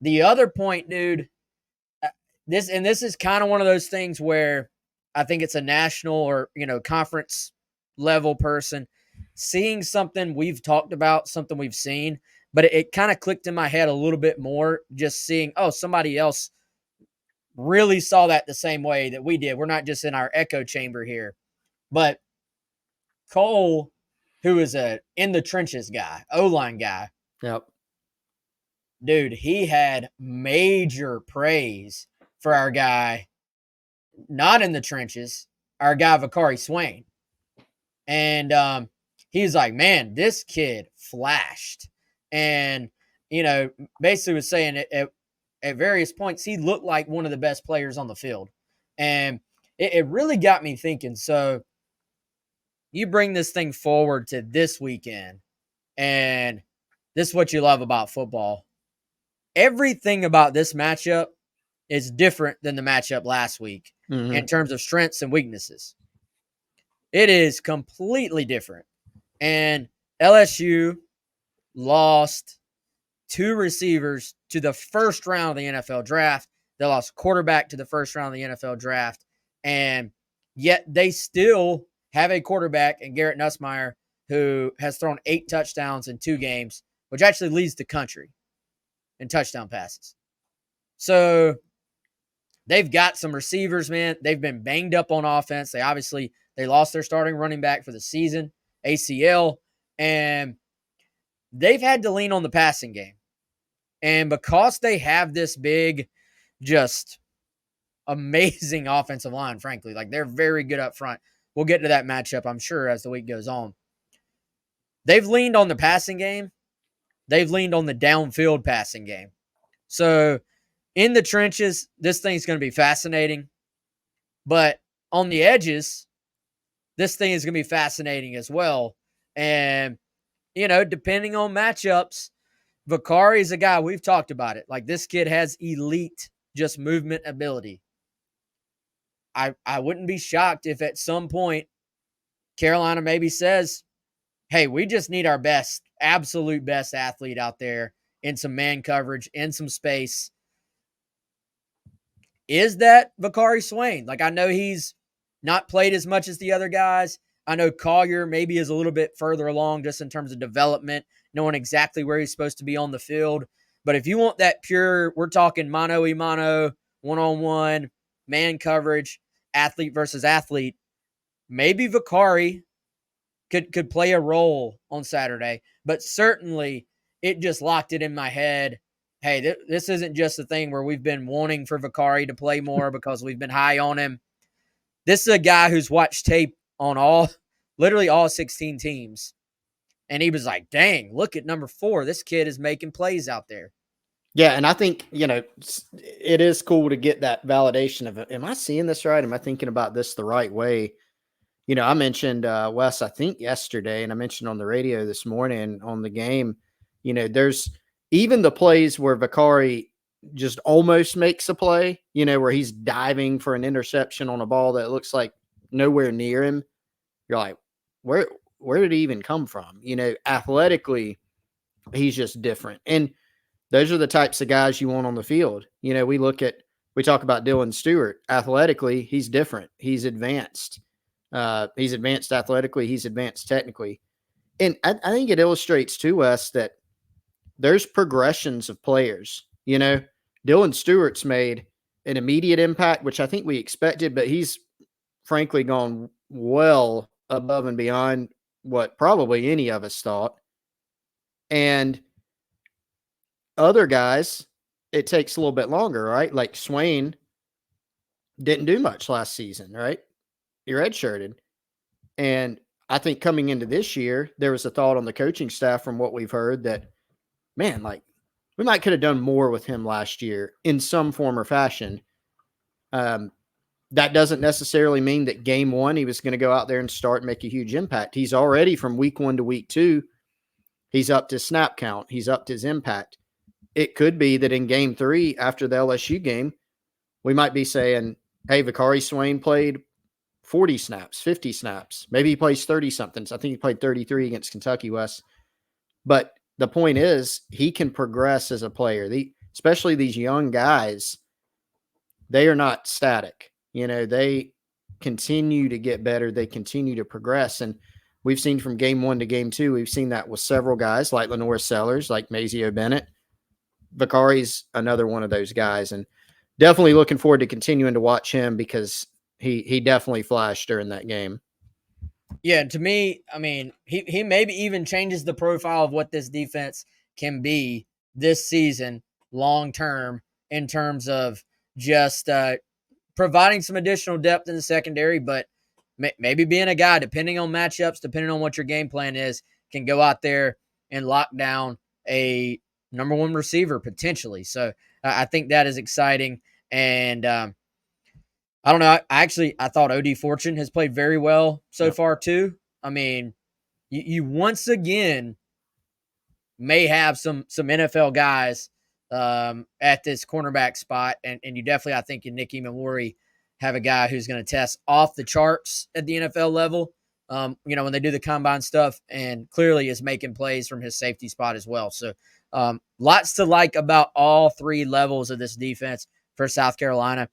The other point, dude, this is kind of one of those things where I think it's a national or, conference level person seeing something we've talked about, something we've seen, but it kind of clicked in my head a little bit more just seeing, oh, somebody else really saw that the same way that we did. We're not just in our echo chamber here. But Cole, who is a in the trenches guy, O-line guy, Yep. dude, he had major praise for our guy not in the trenches, our guy Vicari Swain. And he's like, man, this kid flashed. And, basically was saying at various points, he looked like one of the best players on the field. And it really got me thinking. So you bring this thing forward to this weekend, and this is what you love about football. Everything about this matchup is different than the matchup last week in terms of strengths and weaknesses. It is completely different. And LSU lost 2 receivers to the first round of the NFL draft. They lost quarterback to the first round of the NFL draft. And yet they still have a quarterback in Garrett Nussmeier who has thrown 8 touchdowns in 2 games, which actually leads the country in touchdown passes. So they've got some receivers, man. They've been banged up on offense. They lost their starting running back for the season, ACL, and they've had to lean on the passing game. And because they have this big, just amazing offensive line, frankly, like they're very good up front. We'll get to that matchup, I'm sure, as the week goes on. They've leaned on the passing game. They've leaned on the downfield passing game. So in the trenches, this thing's going to be fascinating. But on the edges, this thing is going to be fascinating as well. And, depending on matchups, Vicari is a guy, we've talked about it. Like, this kid has elite just movement ability. I wouldn't be shocked if at some point Carolina maybe says, hey, we just need our best, absolute best athlete out there in some man coverage, in some space. Is that Vicari Swain? Like, I know he's not played as much as the other guys. I know Collier maybe is a little bit further along just in terms of development, knowing exactly where he's supposed to be on the field. But if you want that pure, we're talking mano-a-mano, one-on-one, man coverage, athlete versus athlete, maybe Vicari could play a role on Saturday. But certainly it just locked it in my head. Hey, this isn't just a thing where we've been wanting for Vicari to play more because we've been high on him. This is a guy who's watched tape on literally all 16 teams. And he was like, dang, look at number 4. This kid is making plays out there. Yeah, and I think, it is cool to get that validation of, am I seeing this right? Am I thinking about this the right way? I mentioned, Wes, I think yesterday, and I mentioned on the radio this morning on the game, there's even the plays where Vicari just almost makes a play, where he's diving for an interception on a ball that looks like nowhere near him. You're like, where did he even come from? Athletically, he's just different. And those are the types of guys you want on the field. We talk about Dylan Stewart. Athletically, he's different. He's advanced. He's advanced athletically. He's advanced technically. And I think it illustrates to us that there's progressions of players. Dylan Stewart's made an immediate impact, which I think we expected, but he's frankly gone well above and beyond what probably any of us thought. And other guys, it takes a little bit longer, right? Like Swain didn't do much last season, right? He redshirted. And I think coming into this year, there was a thought on the coaching staff from what we've heard that, man, like we might could have done more with him last year in some form or fashion. That doesn't necessarily mean that game 1, he was going to go out there and start and make a huge impact. He's already from week 1 to week 2, he's upped his snap count. He's upped his impact. It could be that in game 3, after the LSU game, we might be saying, hey, Vicari Swain played 40 snaps, 50 snaps. Maybe he plays 30-somethings. I think he played 33 against Kentucky West. But the point is, he can progress as a player. especially these young guys, they are not static. They continue to get better. They continue to progress. And we've seen from game 1 to game 2, we've seen that with several guys like Lenore Sellers, like Mazio Bennett. Vicari's another one of those guys. And definitely looking forward to continuing to watch him because he definitely flashed during that game. Yeah, to me, I mean, he maybe even changes the profile of what this defense can be this season long term in terms of just providing some additional depth in the secondary, but maybe being a guy, depending on matchups, depending on what your game plan is, can go out there and lock down a number one receiver potentially. So I think that is exciting. And I don't know. I thought OD Fortune has played very well so far too. I mean, you once again may have some NFL guys at this cornerback spot, and you definitely, I think, in Nick Emamori have a guy who's going to test off the charts at the NFL level. When they do the combine stuff, and clearly is making plays from his safety spot as well. So, lots to like about all three levels of this defense for South Carolina.